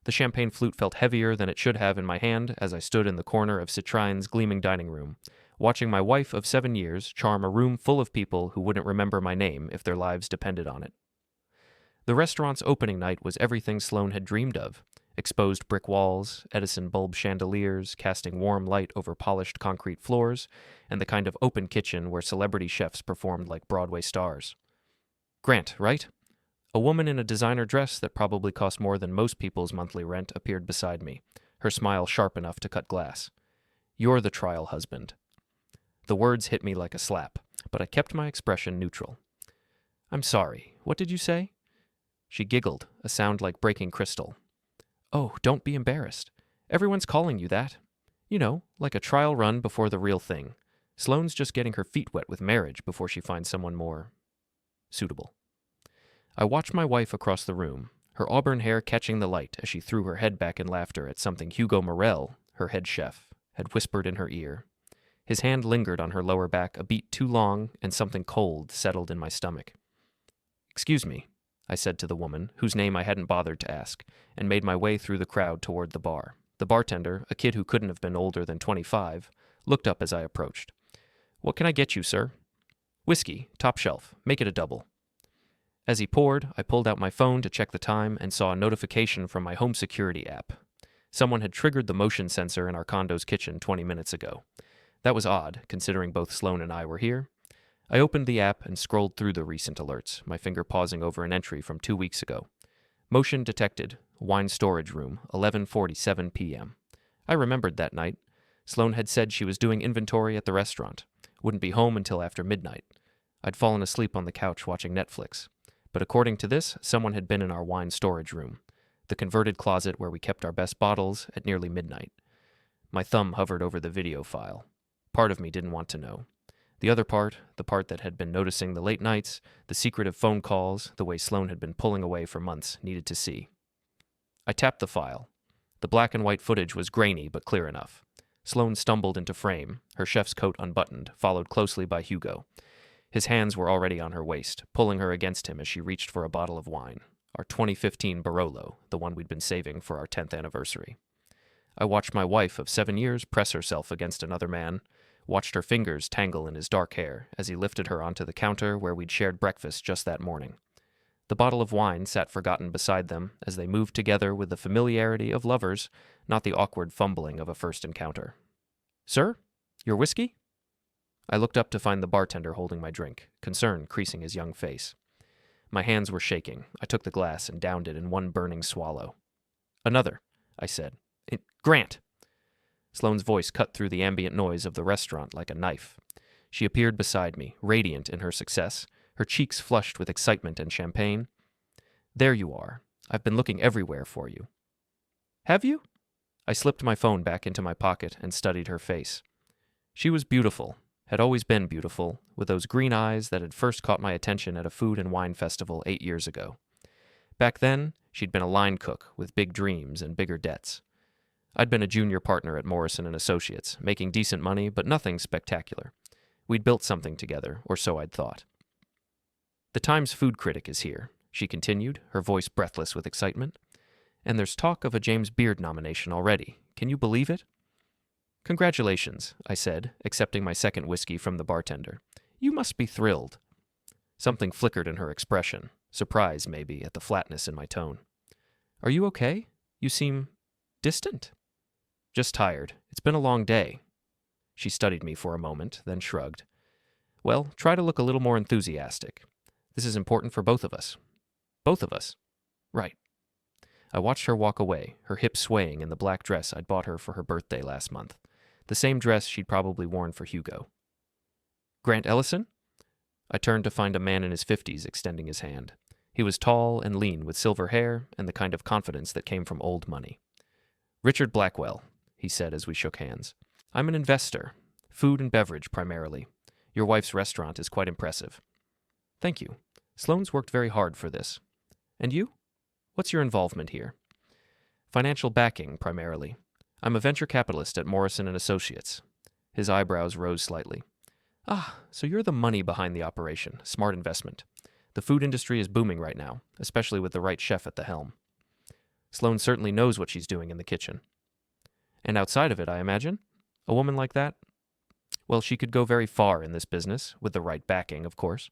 The champagne flute felt heavier than it should have in my hand as I stood in the corner of Citrine's gleaming dining room, watching my wife of 7 years charm a room full of people who wouldn't remember my name if their lives depended on it. The restaurant's opening night was everything Sloane had dreamed of. Exposed brick walls, Edison bulb chandeliers casting warm light over polished concrete floors, and the kind of open kitchen where celebrity chefs performed like Broadway stars. Grant, right? A woman in a designer dress that probably cost more than most people's monthly rent appeared beside me, her smile sharp enough to cut glass. You're the trial husband. The words hit me like a slap, but I kept my expression neutral. I'm sorry. What did you say? She giggled, a sound like breaking crystal. Oh, don't be embarrassed. Everyone's calling you that. You know, like a trial run before the real thing. Sloane's just getting her feet wet with marriage before she finds someone more suitable. I watched my wife across the room, her auburn hair catching the light as she threw her head back in laughter at something Hugo Morel, her head chef, had whispered in her ear. His hand lingered on her lower back a beat too long, and something cold settled in my stomach. Excuse me, I said to the woman, whose name I hadn't bothered to ask, and made my way through the crowd toward the bar. The bartender, a kid who couldn't have been older than 25, looked up as I approached. What can I get you, sir? Whiskey, top shelf. Make it a double. As he poured, I pulled out my phone to check the time and saw a notification from my home security app. Someone had triggered the motion sensor in our condo's kitchen 20 minutes ago. That was odd, considering both Sloane and I were here. I opened the app and scrolled through the recent alerts, my finger pausing over an entry from 2 weeks ago. Motion detected. Wine storage room, 11:47 p.m. I remembered that night. Sloane had said she was doing inventory at the restaurant. Wouldn't be home until after midnight. I'd fallen asleep on the couch watching Netflix. But according to this, someone had been in our wine storage room, the converted closet where we kept our best bottles, at nearly midnight. My thumb hovered over the video file. Part of me didn't want to know. The other part, the part that had been noticing the late nights, the secretive phone calls, the way Sloane had been pulling away for months, needed to see. I tapped the file. The black and white footage was grainy but clear enough. Sloane stumbled into frame, her chef's coat unbuttoned, followed closely by Hugo. His hands were already on her waist, pulling her against him as she reached for a bottle of wine, our 2015 Barolo, the one we'd been saving for our 10th anniversary. I watched my wife of 7 years press herself against another man, watched her fingers tangle in his dark hair as he lifted her onto the counter where we'd shared breakfast just that morning. The bottle of wine sat forgotten beside them as they moved together with the familiarity of lovers, not the awkward fumbling of a first encounter. Sir? Your whiskey? I looked up to find the bartender holding my drink, concern creasing his young face. My hands were shaking. I took the glass and downed it in one burning swallow. Another, I said. Grant! Sloane's voice cut through the ambient noise of the restaurant like a knife. She appeared beside me, radiant in her success, her cheeks flushed with excitement and champagne. There you are. I've been looking everywhere for you. Have you? I slipped my phone back into my pocket and studied her face. She was beautiful, had always been beautiful, with those green eyes that had first caught my attention at a food and wine festival 8 years ago. Back then, she'd been a line cook with big dreams and bigger debts. I'd been a junior partner at Morrison & Associates, making decent money, but nothing spectacular. We'd built something together, or so I'd thought. The Times food critic is here, she continued, her voice breathless with excitement. And there's talk of a James Beard nomination already. Can you believe it? Congratulations, I said, accepting my second whiskey from the bartender. You must be thrilled. Something flickered in her expression, surprise maybe at the flatness in my tone. Are you okay? You seem distant. Just tired. It's been a long day. She studied me for a moment, then shrugged. Well, try to look a little more enthusiastic. This is important for both of us. Both of us? Right. I watched her walk away, her hips swaying in the black dress I'd bought her for her birthday last month. The same dress she'd probably worn for Hugo. Grant Ellison? I turned to find a man in his 50s extending his hand. He was tall and lean with silver hair and the kind of confidence that came from old money. Richard Blackwell, he said as we shook hands. I'm an investor. Food and beverage primarily. Your wife's restaurant is quite impressive. Thank you. Sloane's worked very hard for this. And you? What's your involvement here? Financial backing, primarily. I'm a venture capitalist at Morrison & Associates. His eyebrows rose slightly. Ah, so you're the money behind the operation. Smart investment. The food industry is booming right now, especially with the right chef at the helm. Sloane certainly knows what she's doing in the kitchen. And outside of it, I imagine? A woman like that? Well, she could go very far in this business, with the right backing, of course.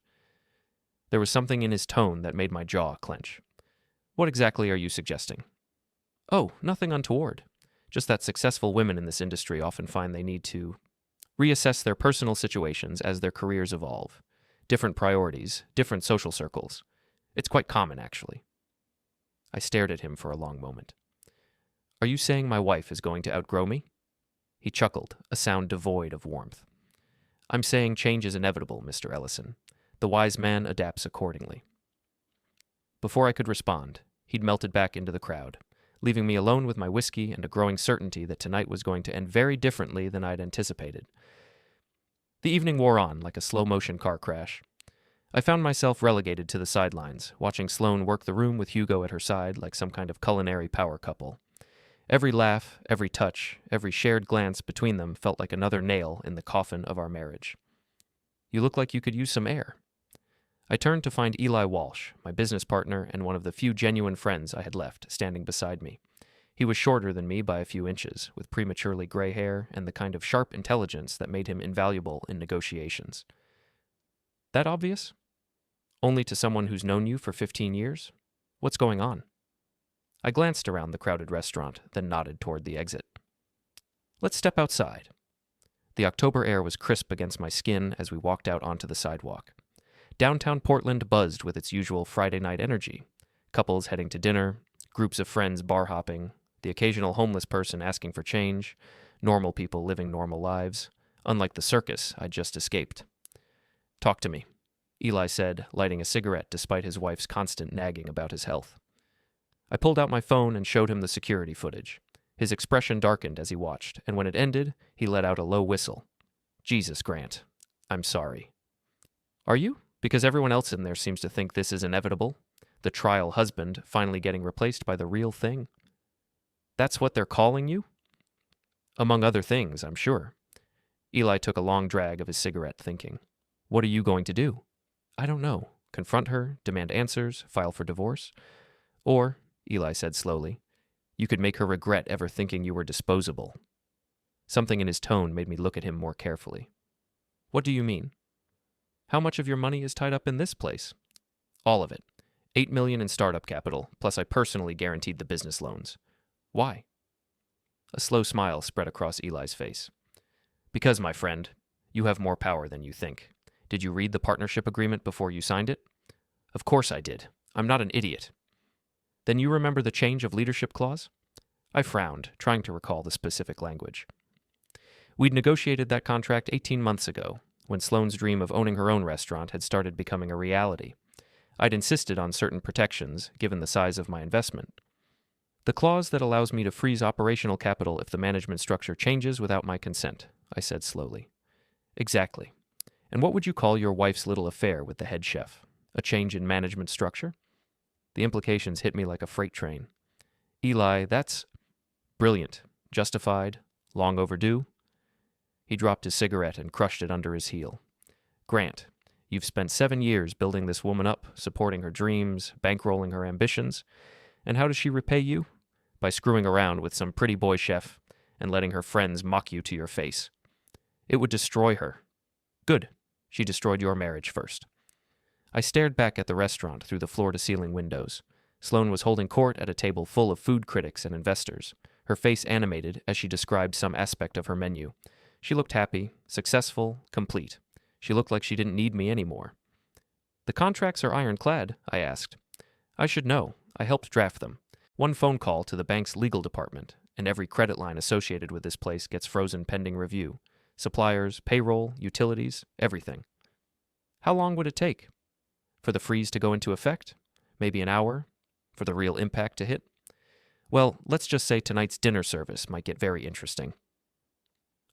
There was something in his tone that made my jaw clench. What exactly are you suggesting? Oh, nothing untoward. Just that successful women in this industry often find they need to reassess their personal situations as their careers evolve. Different priorities, different social circles. It's quite common, actually. I stared at him for a long moment. Are you saying my wife is going to outgrow me? He chuckled, a sound devoid of warmth. I'm saying change is inevitable, Mr. Ellison. The wise man adapts accordingly. Before I could respond, he'd melted back into the crowd, leaving me alone with my whiskey and a growing certainty that tonight was going to end very differently than I'd anticipated. The evening wore on like a slow-motion car crash. I found myself relegated to the sidelines, watching Sloane work the room with Hugo at her side like some kind of culinary power couple. Every laugh, every touch, every shared glance between them felt like another nail in the coffin of our marriage. You look like you could use some air. I turned to find Eli Walsh, my business partner and one of the few genuine friends I had left, standing beside me. He was shorter than me by a few inches, with prematurely gray hair and the kind of sharp intelligence that made him invaluable in negotiations. That obvious? Only to someone who's known you for 15 years? What's going on? I glanced around the crowded restaurant, then nodded toward the exit. Let's step outside. The October air was crisp against my skin as we walked out onto the sidewalk. Downtown Portland buzzed with its usual Friday night energy. Couples heading to dinner, groups of friends bar hopping, the occasional homeless person asking for change, normal people living normal lives, unlike the circus I'd just escaped. Talk to me, Eli said, lighting a cigarette despite his wife's constant nagging about his health. I pulled out my phone and showed him the security footage. His expression darkened as he watched, and when it ended, he let out a low whistle. Jesus, Grant. I'm sorry. Are you? Because everyone else in there seems to think this is inevitable. The trial husband finally getting replaced by the real thing. That's what they're calling you? Among other things, I'm sure. Eli took a long drag of his cigarette, thinking. What are you going to do? I don't know. Confront her, demand answers, file for divorce? Or, Eli said slowly, you could make her regret ever thinking you were disposable. Something in his tone made me look at him more carefully. What do you mean? How much of your money is tied up in this place? All of it. $8 million in startup capital, plus I personally guaranteed the business loans. Why? A slow smile spread across Eli's face. Because, my friend, you have more power than you think. Did you read the partnership agreement before you signed it? Of course I did. I'm not an idiot. Then you remember the change of leadership clause? I frowned, trying to recall the specific language. We'd negotiated that contract 18 months ago, when Sloane's dream of owning her own restaurant had started becoming a reality. I'd insisted on certain protections, given the size of my investment. The clause that allows me to freeze operational capital if the management structure changes without my consent, I said slowly. Exactly. And what would you call your wife's little affair with the head chef? A change in management structure? The implications hit me like a freight train. Eli, that's brilliant, justified, long overdue. He dropped his cigarette and crushed it under his heel. Grant, you've spent 7 years building this woman up, supporting her dreams, bankrolling her ambitions. And how does she repay you? By screwing around with some pretty boy chef and letting her friends mock you to your face. It would destroy her. Good. She destroyed your marriage first. I stared back at the restaurant through the floor-to-ceiling windows. Sloane was holding court at a table full of food critics and investors, her face animated as she described some aspect of her menu. She looked happy, successful, complete. She looked like she didn't need me anymore. The contracts are ironclad, I asked. I should know. I helped draft them. One phone call to the bank's legal department, and every credit line associated with this place gets frozen pending review. Suppliers, payroll, utilities, everything. How long would it take? For the freeze to go into effect? Maybe an hour? For the real impact to hit? Well, let's just say tonight's dinner service might get very interesting.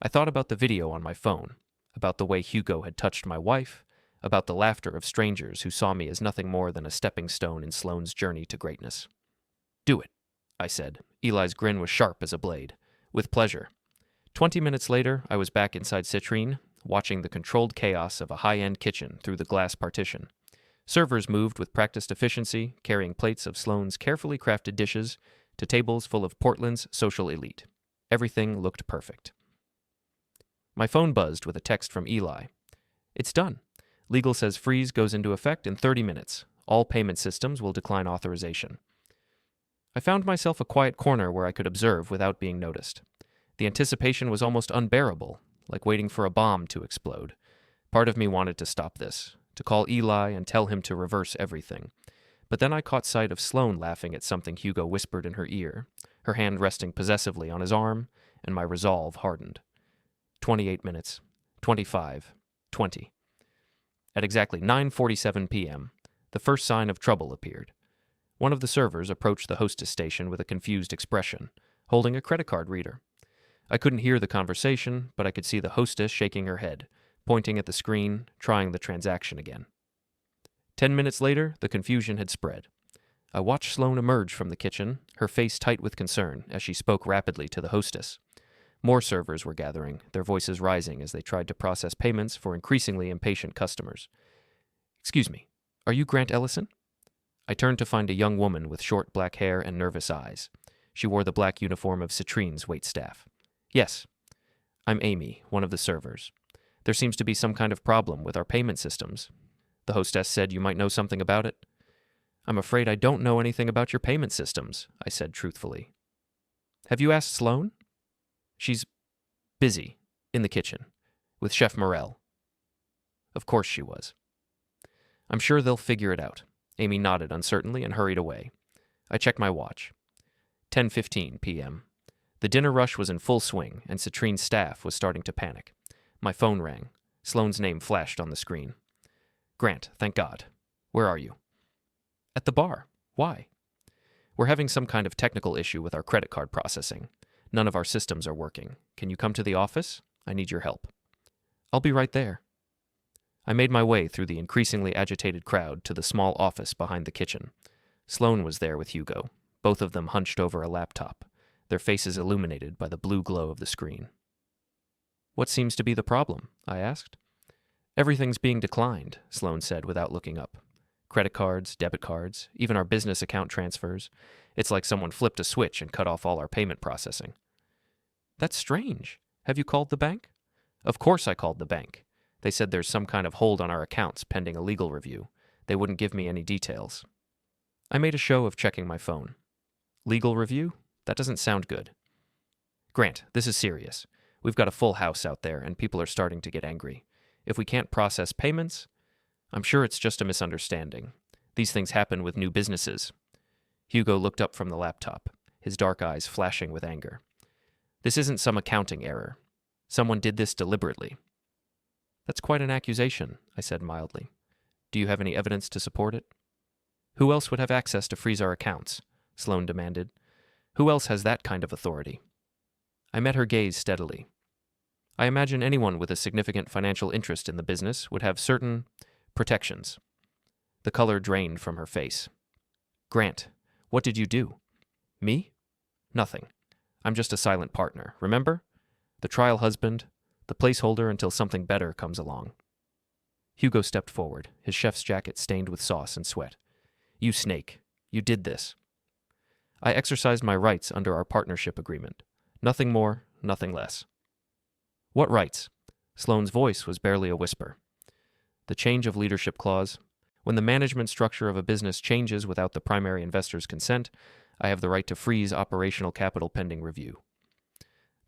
I thought about the video on my phone, about the way Hugo had touched my wife, about the laughter of strangers who saw me as nothing more than a stepping stone in Sloane's journey to greatness. Do it, I said. Eli's grin was sharp as a blade. With pleasure. 20 minutes later, I was back inside Citrine, watching the controlled chaos of a high-end kitchen through the glass partition. Servers moved with practiced efficiency, carrying plates of Sloane's carefully crafted dishes, to tables full of Portland's social elite. Everything looked perfect. My phone buzzed with a text from Eli. It's done. Legal says freeze goes into effect in 30 minutes. All payment systems will decline authorization. I found myself a quiet corner where I could observe without being noticed. The anticipation was almost unbearable, like waiting for a bomb to explode. Part of me wanted to stop this, to call Eli and tell him to reverse everything. But then I caught sight of Sloane laughing at something Hugo whispered in her ear, her hand resting possessively on his arm, and my resolve hardened. 28 minutes. 25. 20. At exactly 9:47 p.m., the first sign of trouble appeared. One of the servers approached the hostess station with a confused expression, holding a credit card reader. I couldn't hear the conversation, but I could see the hostess shaking her head, pointing at the screen, trying the transaction again. 10 minutes later, the confusion had spread. I watched Sloane emerge from the kitchen, her face tight with concern, as she spoke rapidly to the hostess. More servers were gathering, their voices rising as they tried to process payments for increasingly impatient customers. Excuse me, are you Grant Ellison? I turned to find a young woman with short black hair and nervous eyes. She wore the black uniform of Citrine's waitstaff. Yes. I'm Amy, one of the servers. There seems to be some kind of problem with our payment systems. The hostess said you might know something about it. I'm afraid I don't know anything about your payment systems, I said truthfully. Have you asked Sloane? She's busy, in the kitchen, with Chef Morel. Of course she was. I'm sure they'll figure it out. Amy nodded uncertainly and hurried away. I checked my watch. 10:15 p.m. The dinner rush was in full swing, and Citrine's staff was starting to panic. My phone rang. Sloane's name flashed on the screen. Grant, thank God. Where are you? At the bar. Why? We're having some kind of technical issue with our credit card processing. None of our systems are working. Can you come to the office? I need your help. I'll be right there. I made my way through the increasingly agitated crowd to the small office behind the kitchen. Sloane was there with Hugo, both of them hunched over a laptop, their faces illuminated by the blue glow of the screen. What seems to be the problem? I asked. Everything's being declined, Sloane said without looking up. Credit cards, debit cards, even our business account transfers. It's like someone flipped a switch and cut off all our payment processing. That's strange. Have you called the bank? Of course I called the bank. They said there's some kind of hold on our accounts pending a legal review. They wouldn't give me any details. I made a show of checking my phone. Legal review? That doesn't sound good. Grant, this is serious. We've got a full house out there, and people are starting to get angry. If we can't process payments, I'm sure it's just a misunderstanding. These things happen with new businesses. Hugo looked up from the laptop, his dark eyes flashing with anger. This isn't some accounting error. Someone did this deliberately. That's quite an accusation, I said mildly. Do you have any evidence to support it? Who else would have access to freeze our accounts? Sloane demanded. Who else has that kind of authority? I met her gaze steadily. I imagine anyone with a significant financial interest in the business would have certain protections. The color drained from her face. Grant, what did you do? Me? Nothing. I'm just a silent partner, remember? The trial husband, the placeholder until something better comes along. Hugo stepped forward, his chef's jacket stained with sauce and sweat. You snake. You did this. I exercised my rights under our partnership agreement. Nothing more, nothing less. What rights? Sloane's voice was barely a whisper. The change of leadership clause. When the management structure of a business changes without the primary investor's consent, I have the right to freeze operational capital pending review.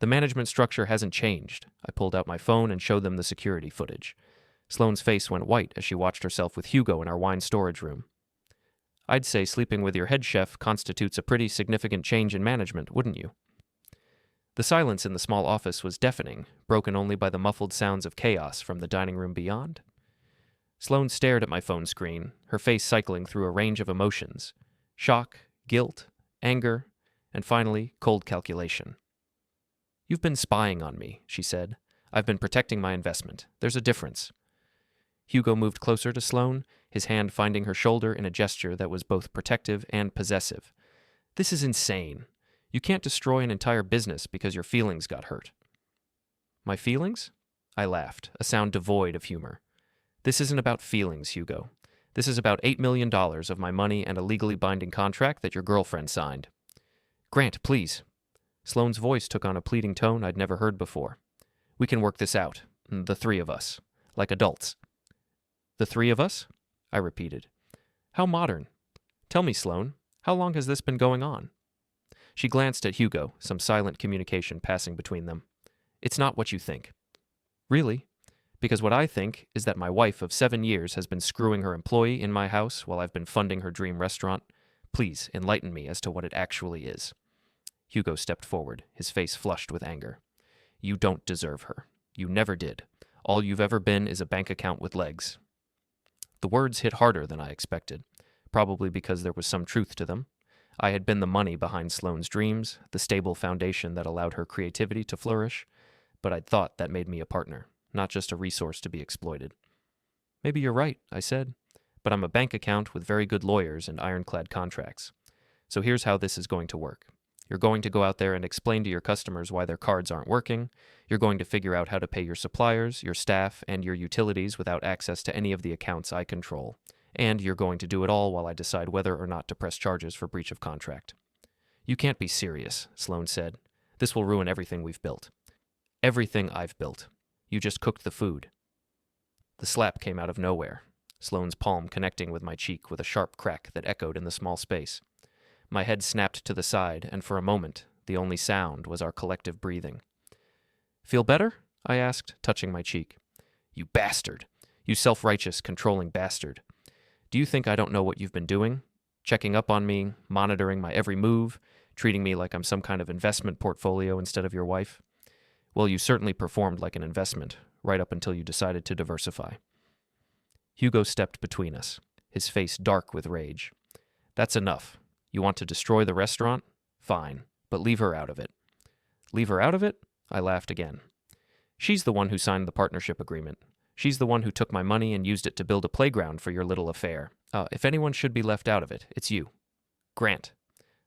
The management structure hasn't changed. I pulled out my phone and showed them the security footage. Sloane's face went white as she watched herself with Hugo in our wine storage room. I'd say sleeping with your head chef constitutes a pretty significant change in management, wouldn't you? The silence in the small office was deafening, broken only by the muffled sounds of chaos from the dining room beyond. Sloane stared at my phone screen, her face cycling through a range of emotions. Shock, guilt, anger, and finally, cold calculation. You've been spying on me, she said. I've been protecting my investment. There's a difference. Hugo moved closer to Sloane, his hand finding her shoulder in a gesture that was both protective and possessive. This is insane. You can't destroy an entire business because your feelings got hurt. My feelings? I laughed, a sound devoid of humor. This isn't about feelings, Hugo. This is about $8 million of my money and a legally binding contract that your girlfriend signed. Grant, please. Sloane's voice took on a pleading tone I'd never heard before. We can work this out, the three of us, like adults. The three of us? I repeated. How modern. Tell me, Sloane, how long has this been going on? She glanced at Hugo, some silent communication passing between them. It's not what you think. Really? Because what I think is that my wife of 7 years has been screwing her employee in my house while I've been funding her dream restaurant. Please enlighten me as to what it actually is. Hugo stepped forward, his face flushed with anger. You don't deserve her. You never did. All you've ever been is a bank account with legs. The words hit harder than I expected, probably because there was some truth to them. I had been the money behind Sloane's dreams, the stable foundation that allowed her creativity to flourish, but I'd thought that made me a partner, not just a resource to be exploited. Maybe you're right, I said, but I'm a bank account with very good lawyers and ironclad contracts. So here's how this is going to work. You're going to go out there and explain to your customers why their cards aren't working. You're going to figure out how to pay your suppliers, your staff, and your utilities without access to any of the accounts I control. And you're going to do it all while I decide whether or not to press charges for breach of contract. You can't be serious, Sloane said. This will ruin everything we've built. Everything I've built. You just cooked the food. The slap came out of nowhere, Sloane's palm connecting with my cheek with a sharp crack that echoed in the small space. My head snapped to the side, and for a moment, the only sound was our collective breathing. Feel better? I asked, touching my cheek. You bastard! You self-righteous, controlling bastard. Do you think I don't know what you've been doing? Checking up on me, monitoring my every move, treating me like I'm some kind of investment portfolio instead of your wife? Well, you certainly performed like an investment, right up until you decided to diversify. Hugo stepped between us, his face dark with rage. That's enough. You want to destroy the restaurant? Fine, but leave her out of it. Leave her out of it? I laughed again. She's the one who signed the partnership agreement. She's the one who took my money and used it to build a playground for your little affair. If anyone should be left out of it, it's you. Grant.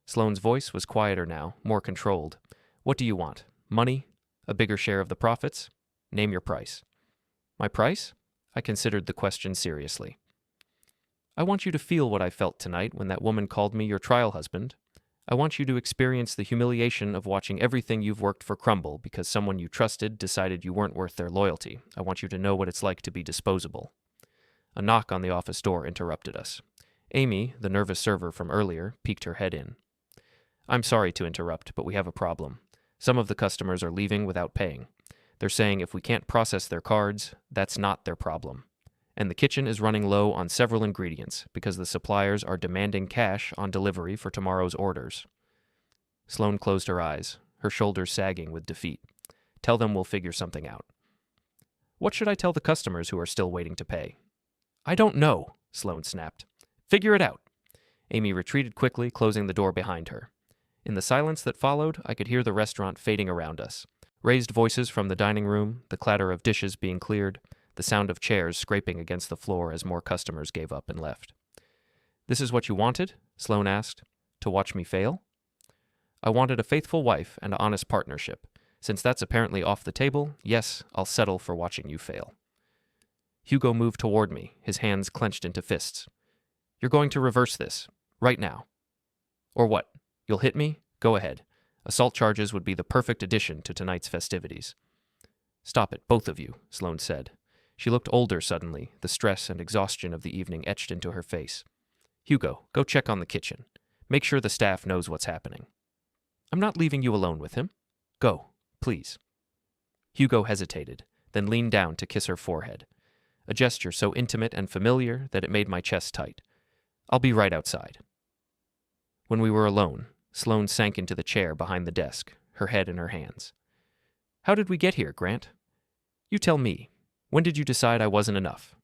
Sloane's voice was quieter now, more controlled. What do you want? Money? A bigger share of the profits? Name your price. My price? I considered the question seriously. I want you to feel what I felt tonight when that woman called me your trial husband. I want you to experience the humiliation of watching everything you've worked for crumble because someone you trusted decided you weren't worth their loyalty. I want you to know what it's like to be disposable. A knock on the office door interrupted us. Amy, the nervous server from earlier, peeked her head in. I'm sorry to interrupt, but we have a problem. Some of the customers are leaving without paying. They're saying if we can't process their cards, that's not their problem. And the kitchen is running low on several ingredients because the suppliers are demanding cash on delivery for tomorrow's orders. Sloane closed her eyes, her shoulders sagging with defeat. Tell them we'll figure something out. What should I tell the customers who are still waiting to pay? I don't know, Sloane snapped. Figure it out. Amy retreated quickly, closing the door behind her. In the silence that followed, I could hear the restaurant fading around us. Raised voices from the dining room, the clatter of dishes being cleared, the sound of chairs scraping against the floor as more customers gave up and left. This is what you wanted? Sloane asked. To watch me fail? I wanted a faithful wife and an honest partnership. Since that's apparently off the table, yes, I'll settle for watching you fail. Hugo moved toward me, his hands clenched into fists. You're going to reverse this, right now. Or what? You'll hit me? Go ahead. Assault charges would be the perfect addition to tonight's festivities. Stop it, both of you, Sloane said. She looked older suddenly, the stress and exhaustion of the evening etched into her face. Hugo, go check on the kitchen. Make sure the staff knows what's happening. I'm not leaving you alone with him. Go, please. Hugo hesitated, then leaned down to kiss her forehead, a gesture so intimate and familiar that it made my chest tight. I'll be right outside. When we were alone, Sloane sank into the chair behind the desk, her head in her hands. How did we get here, Grant? You tell me. When did you decide I wasn't enough?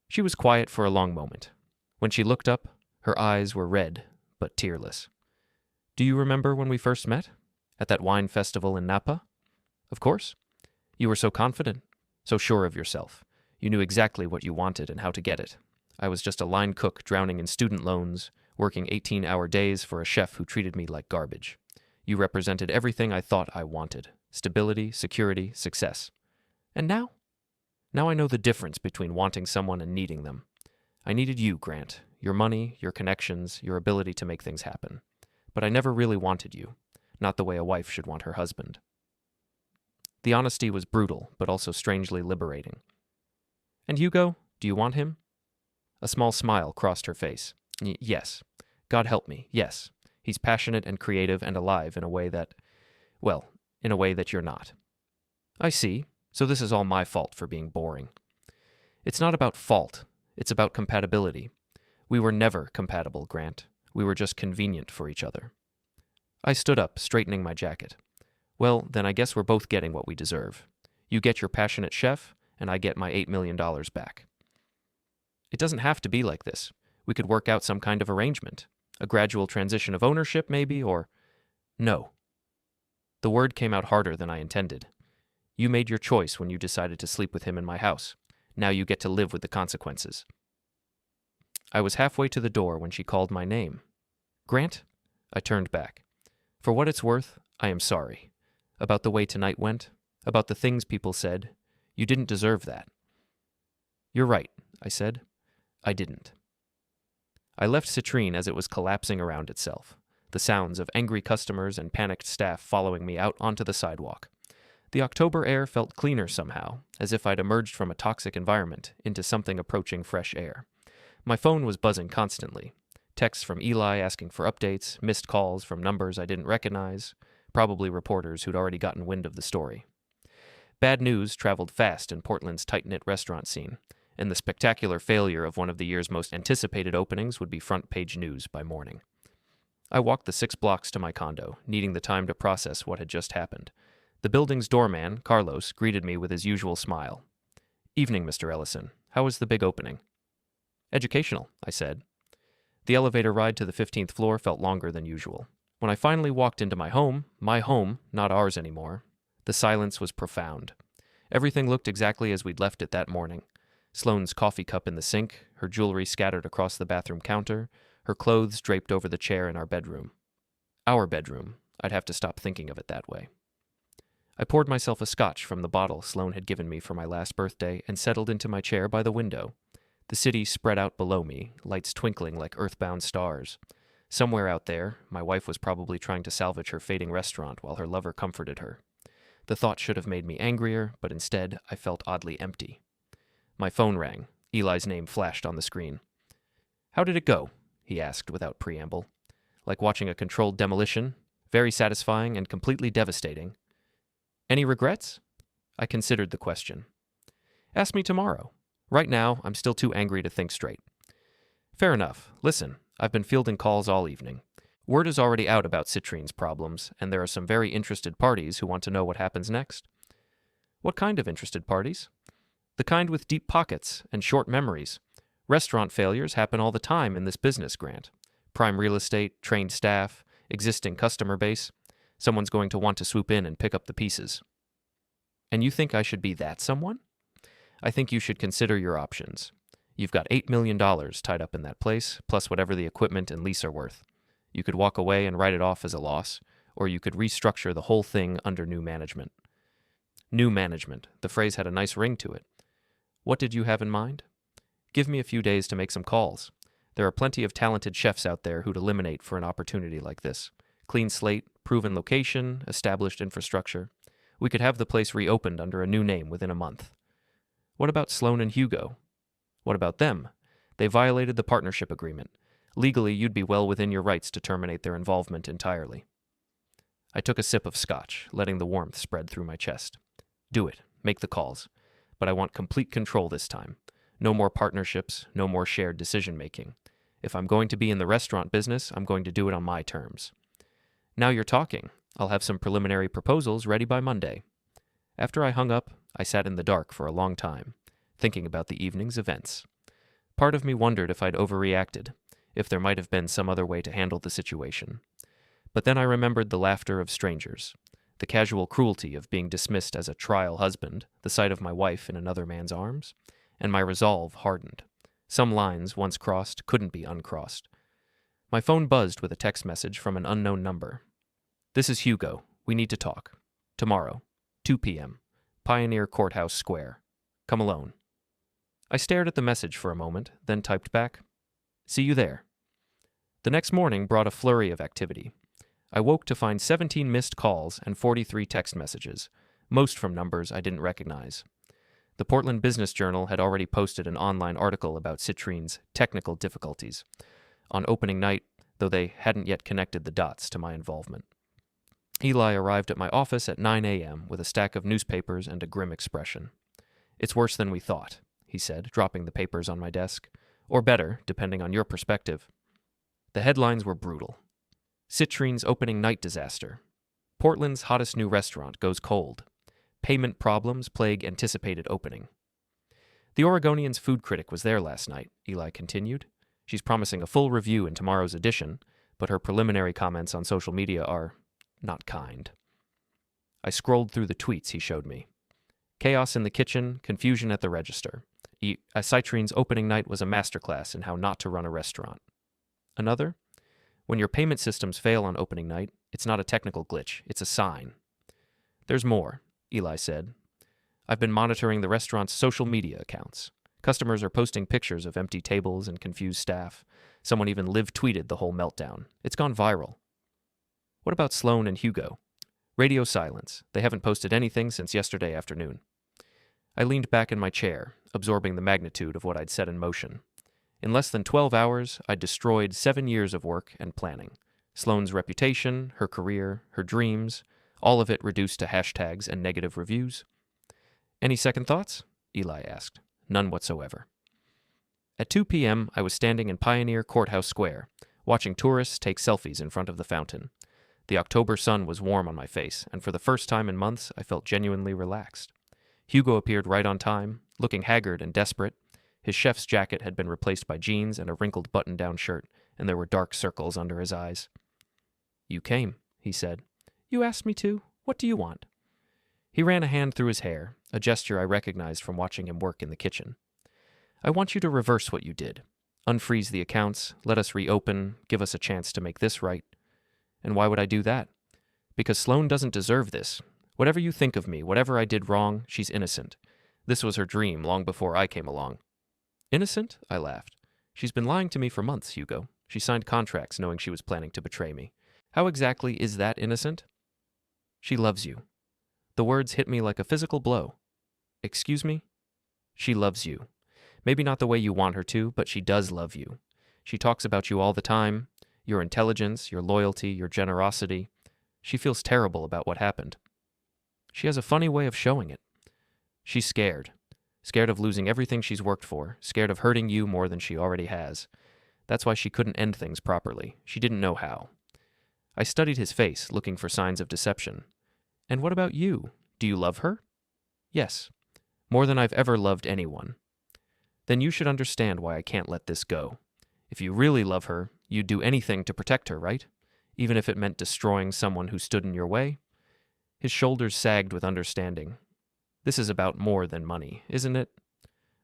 She was quiet for a long moment. When she looked up, her eyes were red, but tearless. Do you remember when we first met? At that wine festival in Napa? Of course. You were so confident, so sure of yourself. You knew exactly what you wanted and how to get it. I was just a line cook drowning in student loans, working 18-hour days for a chef who treated me like garbage. You represented everything I thought I wanted. Stability, security, success. And now? Now I know the difference between wanting someone and needing them. I needed you, Grant. Your money, your connections, your ability to make things happen. but I never really wanted you, not the way a wife should want her husband. The honesty was brutal, but also strangely liberating. And Hugo, do you want him? A small smile crossed her face. Yes. God help me, yes. He's passionate and creative and alive in a way that, well, in a way that you're not. I see. So this is all my fault for being boring. It's not about fault. It's about compatibility. We were never compatible, Grant. We were just convenient for each other. I stood up, straightening my jacket. Well, then I guess we're both getting what we deserve. You get your passionate chef, and I get my $8 million back. It doesn't have to be like this. We could work out some kind of arrangement. A gradual transition of ownership, maybe, or... No. The word came out harder than I intended. You made your choice when you decided to sleep with him in my house. Now you get to live with the consequences. I was halfway to the door when she called my name. Grant? I turned back. For what it's worth, I am sorry. About the way tonight went, about the things people said. You didn't deserve that. You're right, I said. I didn't. I left Citrine as it was collapsing around itself, the sounds of angry customers and panicked staff following me out onto the sidewalk. The October air felt cleaner somehow, as if I'd emerged from a toxic environment into something approaching fresh air. My phone was buzzing constantly. Texts from Eli asking for updates, missed calls from numbers I didn't recognize, probably reporters who'd already gotten wind of the story. Bad news traveled fast in Portland's tight-knit restaurant scene, and the spectacular failure of one of the year's most anticipated openings would be front-page news by morning. I walked the 6 blocks to my condo, needing the time to process what had just happened. The building's doorman, Carlos, greeted me with his usual smile. Evening, Mr. Ellison. How was the big opening? Educational, I said. The elevator ride to the 15th floor felt longer than usual. When I finally walked into my home, not ours anymore, the silence was profound. Everything looked exactly as we'd left it that morning. Sloane's coffee cup in the sink, her jewelry scattered across the bathroom counter, her clothes draped over the chair in our bedroom. Our bedroom. I'd have to stop thinking of it that way. I poured myself a scotch from the bottle Sloane had given me for my last birthday and settled into my chair by the window. The city spread out below me, lights twinkling like earthbound stars. Somewhere out there, my wife was probably trying to salvage her fading restaurant while her lover comforted her. The thought should have made me angrier, but instead I felt oddly empty. My phone rang. Eli's name flashed on the screen. How did it go? He asked without preamble. Like watching a controlled demolition, very satisfying and completely devastating. Any regrets? I considered the question. Ask me tomorrow. Right now, I'm still too angry to think straight. Fair enough. Listen, I've been fielding calls all evening. Word is already out about Citrine's problems, and there are some very interested parties who want to know what happens next. What kind of interested parties? The kind with deep pockets and short memories. Restaurant failures happen all the time in this business, Grant. Prime real estate, trained staff, existing customer base. Someone's going to want to swoop in and pick up the pieces. And you think I should be that someone? I think you should consider your options. You've got $8 million tied up in that place, plus whatever the equipment and lease are worth. You could walk away and write it off as a loss, or you could restructure the whole thing under new management. New management. The phrase had a nice ring to it. What did you have in mind? Give me a few days to make some calls. There are plenty of talented chefs out there who'd eliminate for an opportunity like this. Clean slate, proven location, established infrastructure. We could have the place reopened under a new name within a month. What about Sloane and Hugo? What about them? They violated the partnership agreement. Legally, you'd be well within your rights to terminate their involvement entirely. I took a sip of scotch, letting the warmth spread through my chest. Do it. Make the calls. But I want complete control this time. No more partnerships, no more shared decision-making. If I'm going to be in the restaurant business, I'm going to do it on my terms. Now you're talking. I'll have some preliminary proposals ready by Monday. After I hung up, I sat in the dark for a long time, thinking about the evening's events. Part of me wondered if I'd overreacted, if there might have been some other way to handle the situation. But then I remembered the laughter of strangers, the casual cruelty of being dismissed as a trial husband, the sight of my wife in another man's arms, and my resolve hardened. Some lines, once crossed, couldn't be uncrossed. My phone buzzed with a text message from an unknown number. This is Hugo. We need to talk. Tomorrow, 2 p.m., Pioneer Courthouse Square. Come alone. I stared at the message for a moment, then typed back, See you there. The next morning brought a flurry of activity. I woke to find 17 missed calls and 43 text messages, most from numbers I didn't recognize. The Portland Business Journal had already posted an online article about Citrine's technical difficulties on opening night, though they hadn't yet connected the dots to my involvement. Eli arrived at my office at 9 a.m. with a stack of newspapers and a grim expression. "It's worse than we thought," he said, dropping the papers on my desk. "Or better, depending on your perspective." The headlines were brutal. Citrine's opening night disaster. Portland's hottest new restaurant goes cold. Payment problems plague anticipated opening. The Oregonian's food critic was there last night, Eli continued. She's promising a full review in tomorrow's edition, but her preliminary comments on social media are not kind. I scrolled through the tweets he showed me. Chaos in the kitchen, confusion at the register. Citrine's opening night was a masterclass in how not to run a restaurant. Another? When your payment systems fail on opening night, it's not a technical glitch, it's a sign. There's more, Eli said. I've been monitoring the restaurant's social media accounts. Customers are posting pictures of empty tables and confused staff. Someone even live-tweeted the whole meltdown. It's gone viral. What about Sloane and Hugo? Radio silence. They haven't posted anything since yesterday afternoon. I leaned back in my chair, absorbing the magnitude of what I'd set in motion. In less than 12 hours, I'd destroyed 7 years of work and planning. Sloane's reputation, her career, her dreams, all of it reduced to hashtags and negative reviews. Any second thoughts? Eli asked. None whatsoever. At 2 p.m., I was standing in Pioneer Courthouse Square, watching tourists take selfies in front of the fountain. The October sun was warm on my face, and for the first time in months, I felt genuinely relaxed. Hugo appeared right on time, looking haggard and desperate. His chef's jacket had been replaced by jeans and a wrinkled button-down shirt, and there were dark circles under his eyes. "You came," he said. "You asked me to. What do you want?" He ran a hand through his hair, a gesture I recognized from watching him work in the kitchen. "I want you to reverse what you did. Unfreeze the accounts, let us reopen, give us a chance to make this right." And why would I do that? Because Sloane doesn't deserve this. Whatever you think of me, whatever I did wrong, she's innocent. This was her dream long before I came along. Innocent? I laughed. She's been lying to me for months, Hugo. She signed contracts knowing she was planning to betray me. How exactly is that innocent? She loves you. The words hit me like a physical blow. Excuse me? She loves you. Maybe not the way you want her to, but she does love you. She talks about you all the time. Your intelligence, your loyalty, your generosity. She feels terrible about what happened. She has a funny way of showing it. She's scared. Scared of losing everything she's worked for, scared of hurting you more than she already has. That's why she couldn't end things properly. She didn't know how. I studied his face, looking for signs of deception. And what about you? Do you love her? Yes. More than I've ever loved anyone. Then you should understand why I can't let this go. If you really love her, you'd do anything to protect her, right? Even if it meant destroying someone who stood in your way? His shoulders sagged with understanding. This is about more than money, isn't it?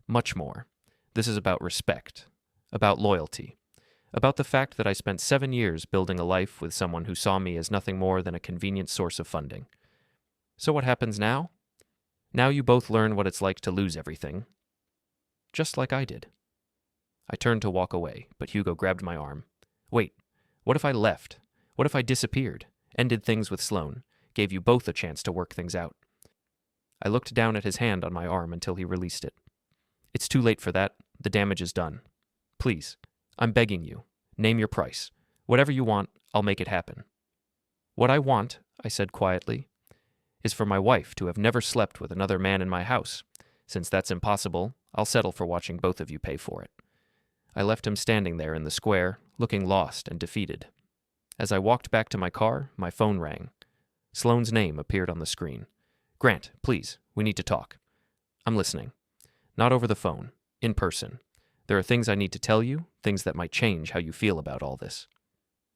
Much more. This is about respect, about loyalty, about the fact that I spent 7 years building a life with someone who saw me as nothing more than a convenient source of funding. So what happens now? Now you both learn what it's like to lose everything. Just like I did. I turned to walk away, but Hugo grabbed my arm. Wait, what if I left? What if I disappeared, ended things with Sloane, gave you both a chance to work things out? I looked down at his hand on my arm until he released it. It's too late for that. The damage is done. Please, I'm begging you. Name your price. Whatever you want, I'll make it happen. What I want, I said quietly, is for my wife to have never slept with another man in my house. Since that's impossible, I'll settle for watching both of you pay for it. I left him standing there in the square, looking lost and defeated. As I walked back to my car, my phone rang. Sloane's name appeared on the screen. Grant, please, we need to talk. I'm listening. Not over the phone, in person. There are things I need to tell you, things that might change how you feel about all this.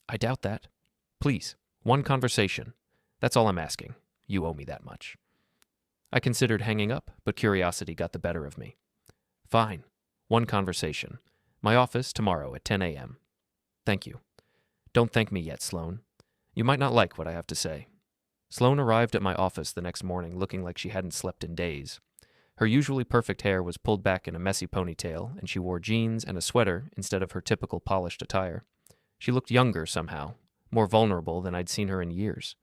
I doubt that. Please, one conversation. That's all I'm asking. You owe me that much. I considered hanging up, but curiosity got the better of me. Fine. One conversation. My office tomorrow at 10 a.m. Thank you. Don't thank me yet, Sloane. You might not like what I have to say. Sloane arrived at my office the next morning looking like she hadn't slept in days. Her usually perfect hair was pulled back in a messy ponytail, and she wore jeans and a sweater instead of her typical polished attire. She looked younger somehow, more vulnerable than I'd seen her in years.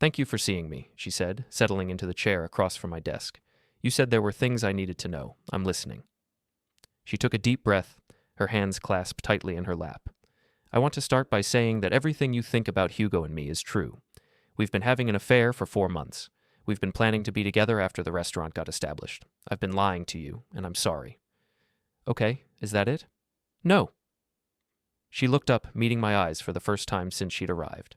"Thank you for seeing me," she said, settling into the chair across from my desk. "You said there were things I needed to know. I'm listening." She took a deep breath, her hands clasped tightly in her lap. "I want to start by saying that everything you think about Hugo and me is true. We've been having an affair for 4 months. We've been planning to be together after the restaurant got established. I've been lying to you, and I'm sorry." "Okay, is that it?" "No." She looked up, meeting my eyes for the first time since she'd arrived.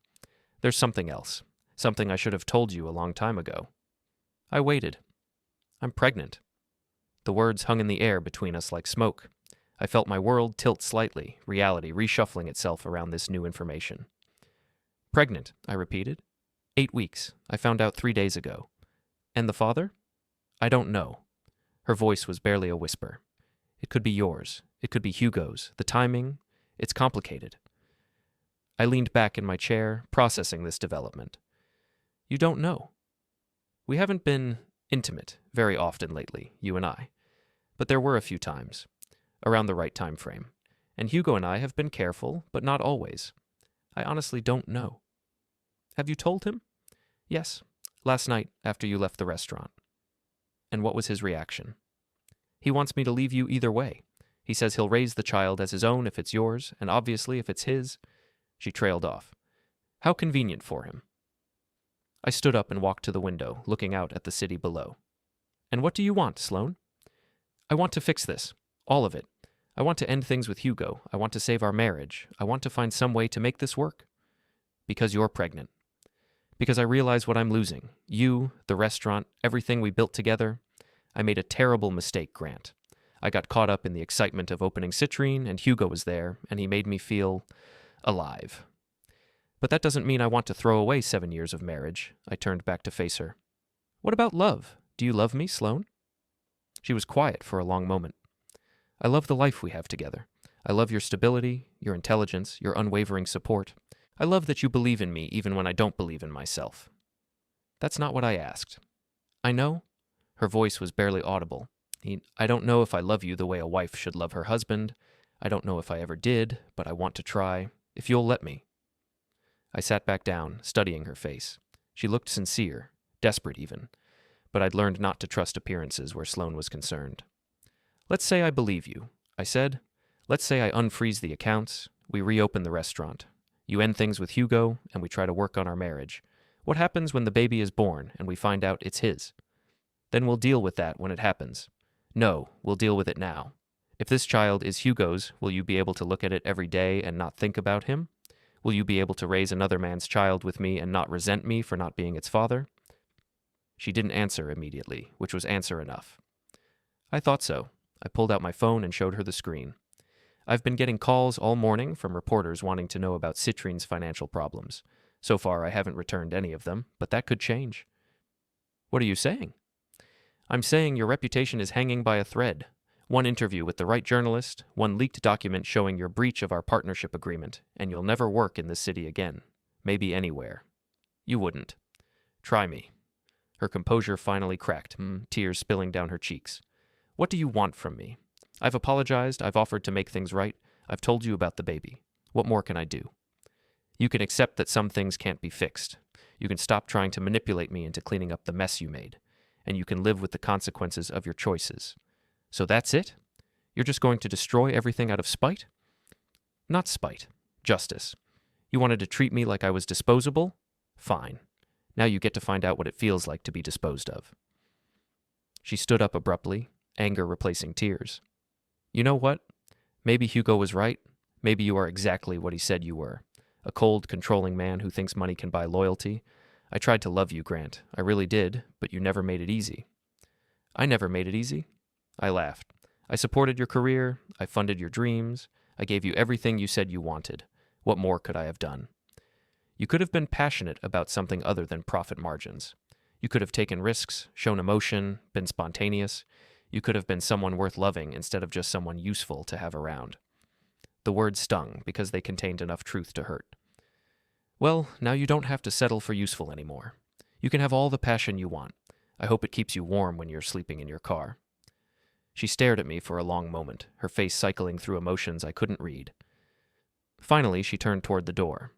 "There's something else. Something I should have told you a long time ago." I waited. "I'm pregnant." The words hung in the air between us like smoke. I felt my world tilt slightly, reality reshuffling itself around this new information. "Pregnant," I repeated. 8 weeks. I found out 3 days ago." "And the father?" "I don't know." Her voice was barely a whisper. "It could be yours. It could be Hugo's. The timing, it's complicated." I leaned back in my chair, processing this development. "You don't know." "We haven't been intimate very often lately, you and I. But there were a few times, around the right time frame. And Hugo and I have been careful, but not always. I honestly don't know." "Have you told him?" "Yes, last night after you left the restaurant." "And what was his reaction?" "He wants me to leave you either way. He says he'll raise the child as his own if it's yours, and obviously if it's his." She trailed off. "How convenient for him." I stood up and walked to the window, looking out at the city below. "And what do you want, Sloane?" "I want to fix this. All of it. I want to end things with Hugo. I want to save our marriage. I want to find some way to make this work." "Because you're pregnant." "Because I realize what I'm losing. You, the restaurant, everything we built together. I made a terrible mistake, Grant. I got caught up in the excitement of opening Citrine, and Hugo was there, and he made me feel alive. But that doesn't mean I want to throw away 7 years of marriage." I turned back to face her. "What about love? Do you love me, Sloane?" She was quiet for a long moment. "I love the life we have together. I love your stability, your intelligence, your unwavering support. I love that you believe in me even when I don't believe in myself." "That's not what I asked." "I know." Her voice was barely audible. "I don't know if I love you the way a wife should love her husband. I don't know if I ever did, but I want to try. If you'll let me." I sat back down, studying her face. She looked sincere, desperate even, but I'd learned not to trust appearances where Sloane was concerned. "Let's say I believe you," I said. "Let's say I unfreeze the accounts, we reopen the restaurant. You end things with Hugo, and we try to work on our marriage. What happens when the baby is born and we find out it's his? Then we'll deal with that when it happens. No, we'll deal with it now. If this child is Hugo's, will you be able to look at it every day and not think about him? Will you be able to raise another man's child with me and not resent me for not being its father?" She didn't answer immediately, which was answer enough. "I thought so." I pulled out my phone and showed her the screen. "I've been getting calls all morning from reporters wanting to know about Citrine's financial problems. So far, I haven't returned any of them, but that could change." "What are you saying?" "I'm saying your reputation is hanging by a thread. One interview with the right journalist, one leaked document showing your breach of our partnership agreement, and you'll never work in this city again. Maybe anywhere." "You wouldn't." "Try me." Her composure finally cracked, tears spilling down her cheeks. "What do you want from me? I've apologized, I've offered to make things right, I've told you about the baby. What more can I do? You can accept that some things can't be fixed. You can stop trying to manipulate me into cleaning up the mess you made. And you can live with the consequences of your choices. So that's it? You're just going to destroy everything out of spite?" "Not spite. Justice. You wanted to treat me like I was disposable? Fine. Now you get to find out what it feels like to be disposed of." She stood up abruptly, anger replacing tears. "You know what? Maybe Hugo was right. Maybe you are exactly what he said you were. A cold, controlling man who thinks money can buy loyalty. I tried to love you, Grant. I really did, but you never made it easy." "I never made it easy." I laughed. "I supported your career. I funded your dreams. I gave you everything you said you wanted. What more could I have done? You could have been passionate about something other than profit margins. You could have taken risks, shown emotion, been spontaneous. You could have been someone worth loving instead of just someone useful to have around." The words stung because they contained enough truth to hurt. "Well, now you don't have to settle for useful anymore. You can have all the passion you want. I hope it keeps you warm when you're sleeping in your car." She stared at me for a long moment, her face cycling through emotions I couldn't read. Finally, she turned toward the door.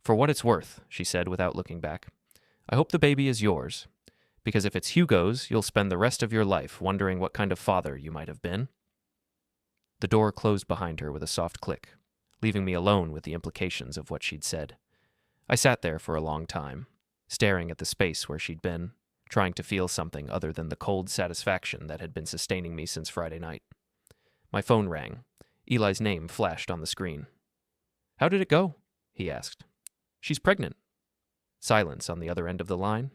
For what it's worth, she said without looking back, I hope the baby is yours, because if it's Hugo's, you'll spend the rest of your life wondering what kind of father you might have been. The door closed behind her with a soft click, leaving me alone with the implications of what she'd said. I sat there for a long time, staring at the space where she'd been, trying to feel something other than the cold satisfaction that had been sustaining me since Friday night. My phone rang. Eli's name flashed on the screen. How did it go? He asked. She's pregnant. Silence on the other end of the line.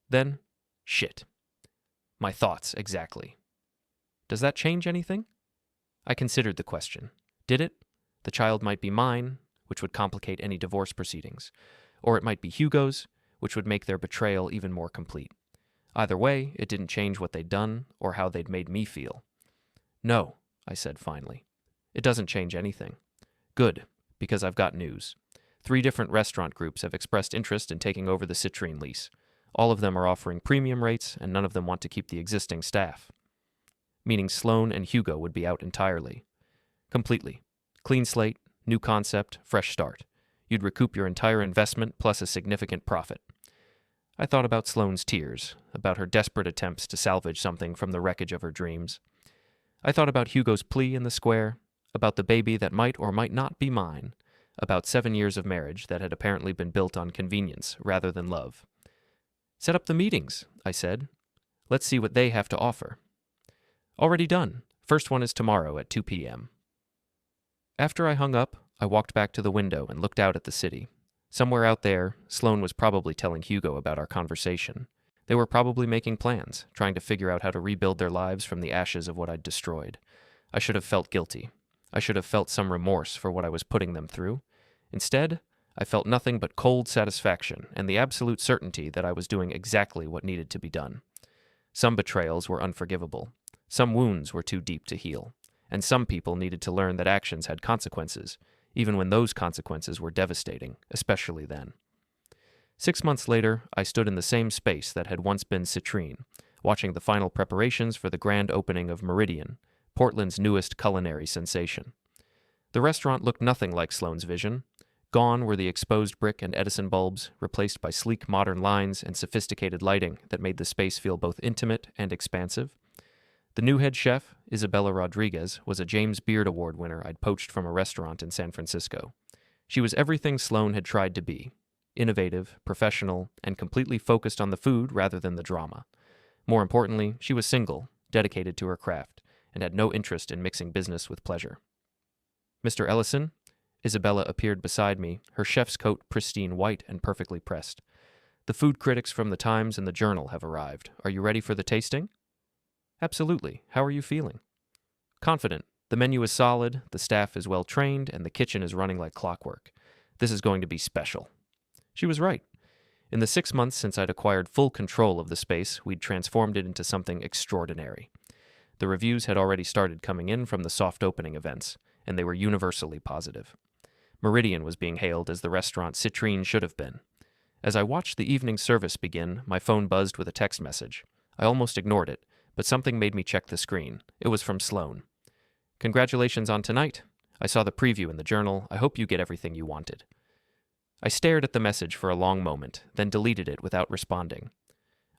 Then, shit. My thoughts, exactly. Does that change anything? I considered the question. Did it? The child might be mine, which would complicate any divorce proceedings, or it might be Hugo's, which would make their betrayal even more complete. Either way, it didn't change what they'd done or how they'd made me feel. No, I said finally. It doesn't change anything. Good, because I've got news. 3 different restaurant groups have expressed interest in taking over the Citrine lease. All of them are offering premium rates, and none of them want to keep the existing staff. Meaning Sloane and Hugo would be out entirely. Completely. Clean slate, new concept, fresh start. You'd recoup your entire investment plus a significant profit. I thought about Sloane's tears, about her desperate attempts to salvage something from the wreckage of her dreams. I thought about Hugo's plea in the square, about the baby that might or might not be mine, about 7 years of marriage that had apparently been built on convenience rather than love. Set up the meetings, I said. Let's see what they have to offer. Already done. First one is tomorrow at 2 p.m. After I hung up, I walked back to the window and looked out at the city. Somewhere out there, Sloane was probably telling Hugo about our conversation. They were probably making plans, trying to figure out how to rebuild their lives from the ashes of what I'd destroyed. I should have felt guilty. I should have felt some remorse for what I was putting them through. Instead, I felt nothing but cold satisfaction and the absolute certainty that I was doing exactly what needed to be done. Some betrayals were unforgivable. Some wounds were too deep to heal. And some people needed to learn that actions had consequences, even when those consequences were devastating, especially then. 6 months later, I stood in the same space that had once been Citrine, watching the final preparations for the grand opening of Meridian, Portland's newest culinary sensation. The restaurant looked nothing like Sloane's vision. Gone were the exposed brick and Edison bulbs, replaced by sleek modern lines and sophisticated lighting that made the space feel both intimate and expansive. The new head chef, Isabella Rodriguez, was a James Beard Award winner I'd poached from a restaurant in San Francisco. She was everything Sloane had tried to be: innovative, professional, and completely focused on the food rather than the drama. More importantly, she was single, dedicated to her craft, and had no interest in mixing business with pleasure. Mr. Ellison? Isabella appeared beside me, her chef's coat pristine white and perfectly pressed. The food critics from the Times and the Journal have arrived. Are you ready for the tasting? Absolutely. How are you feeling? Confident. The menu is solid, the staff is well trained, and the kitchen is running like clockwork. This is going to be special. She was right. In the 6 months since I'd acquired full control of the space, we'd transformed it into something extraordinary. The reviews had already started coming in from the soft opening events, and they were universally positive. Meridian was being hailed as the restaurant Citrine should have been. As I watched the evening service begin, my phone buzzed with a text message. I almost ignored it, but something made me check the screen. It was from Sloane. Congratulations on tonight. I saw the preview in the Journal. I hope you get everything you wanted. I stared at the message for a long moment, then deleted it without responding.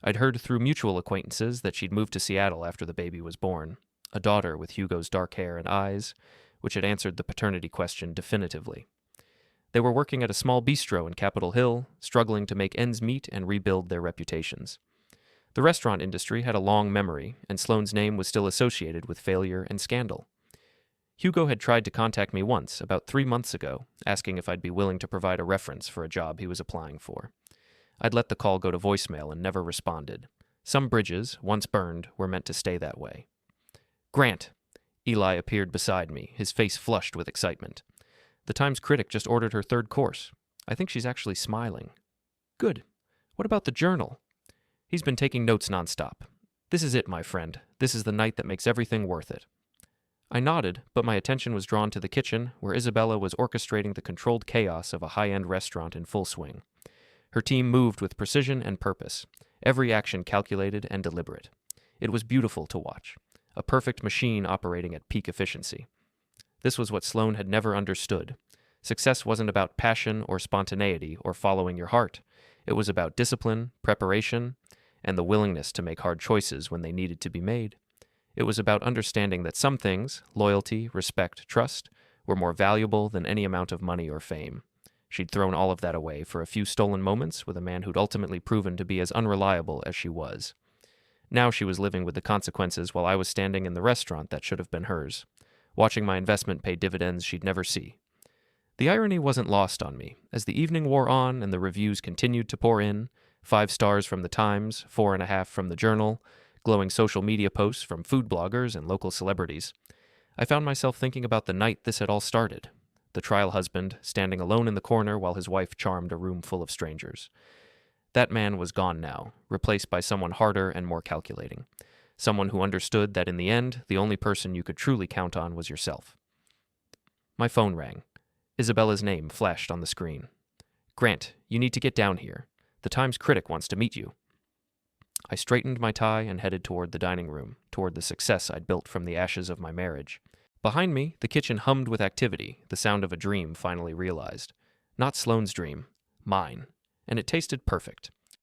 I'd heard through mutual acquaintances that she'd moved to Seattle after the baby was born, a daughter with Hugo's dark hair and eyes, which had answered the paternity question definitively. They were working at a small bistro in Capitol Hill, struggling to make ends meet and rebuild their reputations. The restaurant industry had a long memory, and Sloane's name was still associated with failure and scandal. Hugo had tried to contact me once, about 3 months ago, asking if I'd be willing to provide a reference for a job he was applying for. I'd let the call go to voicemail and never responded. Some bridges, once burned, were meant to stay that way. Grant! Eli appeared beside me, his face flushed with excitement. The Times critic just ordered her 3rd course. I think she's actually smiling. Good. What about the Journal? He's been taking notes nonstop. This is it, my friend. This is the night that makes everything worth it. I nodded, but my attention was drawn to the kitchen, where Isabella was orchestrating the controlled chaos of a high-end restaurant in full swing. Her team moved with precision and purpose, every action calculated and deliberate. It was beautiful to watch, a perfect machine operating at peak efficiency. This was what Sloane had never understood. Success wasn't about passion or spontaneity or following your heart. It was about discipline, preparation, and the willingness to make hard choices when they needed to be made. It was about understanding that some things, loyalty, respect, trust, were more valuable than any amount of money or fame. She'd thrown all of that away for a few stolen moments with a man who'd ultimately proven to be as unreliable as she was. Now she was living with the consequences while I was standing in the restaurant that should have been hers, watching my investment pay dividends she'd never see. The irony wasn't lost on me. As the evening wore on and the reviews continued to pour in, 5 stars from the Times, 4.5 from the Journal, glowing social media posts from food bloggers and local celebrities, I found myself thinking about the night this had all started. The trial husband, standing alone in the corner while his wife charmed a room full of strangers. That man was gone now, replaced by someone harder and more calculating. Someone who understood that in the end, the only person you could truly count on was yourself. My phone rang. Isabella's name flashed on the screen. "Grant, you need to get down here. The Times critic wants to meet you." I straightened my tie and headed toward the dining room, toward the success I'd built from the ashes of my marriage. Behind me, the kitchen hummed with activity, the sound of a dream finally realized. Not Sloane's dream, mine. And it tasted perfect.